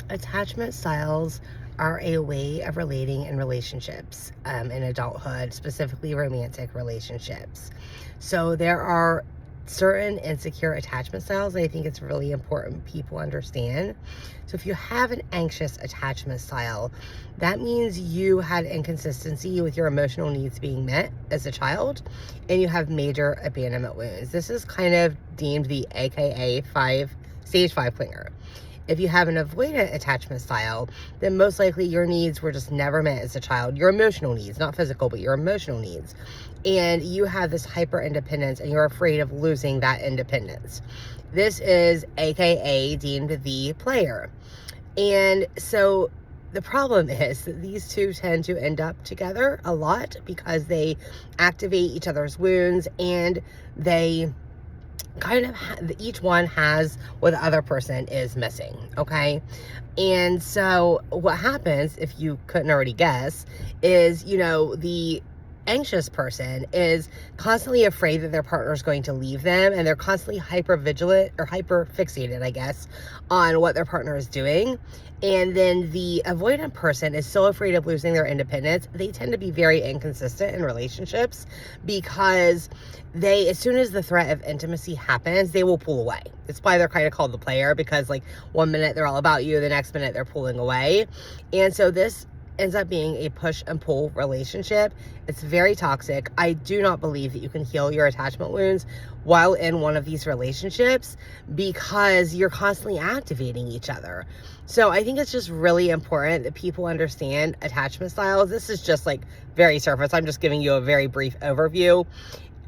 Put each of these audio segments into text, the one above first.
Attachment styles are a way of relating in relationships, in adulthood, specifically romantic relationships. So there are certain insecure attachment styles that I think it's really important people understand. So if you have an anxious attachment style, that means you had inconsistency with your emotional needs being met as a child, and you have major abandonment wounds. This is kind of deemed the AKA stage 5 clinger. If you have an avoidant attachment style, then most likely your needs were just never met as a child. Your emotional needs, not physical, but your emotional needs. And you have this hyper independence and you're afraid of losing that independence. This is AKA deemed the player. And so the problem is that these two tend to end up together a lot because they activate each other's wounds, and they kind of each one has what the other person is missing. Okay. And so what happens, if you couldn't already guess, is the anxious person is constantly afraid that their partner is going to leave them, and they're constantly hyper vigilant or hyper fixated, I guess, on what their partner is doing. And then the avoidant person is so afraid of losing their independence, they tend to be very inconsistent in relationships because as soon as the threat of intimacy happens, they will pull away. It's why they're kind of called the player, because like one minute they're all about you, the next minute they're pulling away. And so this ends up being a push and pull relationship. It's very toxic. I do not believe that you can heal your attachment wounds while in one of these relationships because you're constantly activating each other. So I think it's just really important that people understand attachment styles. This is just like very surface. I'm just giving you a very brief overview.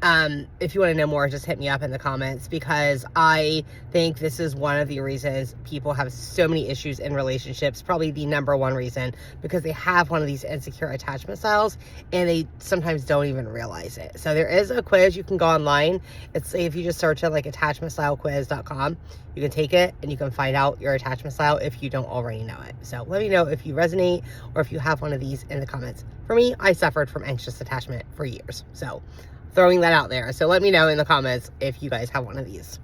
If you want to know more, just hit me up in the comments, because I think this is one of the reasons people have so many issues in relationships, probably the number one reason, because they have one of these insecure attachment styles and they sometimes don't even realize it. So there is a quiz you can go online. It's, if you just search it like attachmentstylequiz.com, you can take it and you can find out your attachment style if you don't already know it. So let me know if you resonate or if you have one of these in the comments. For me, I suffered from anxious attachment for years. So throwing that out there. So let me know in the comments if you guys have one of these.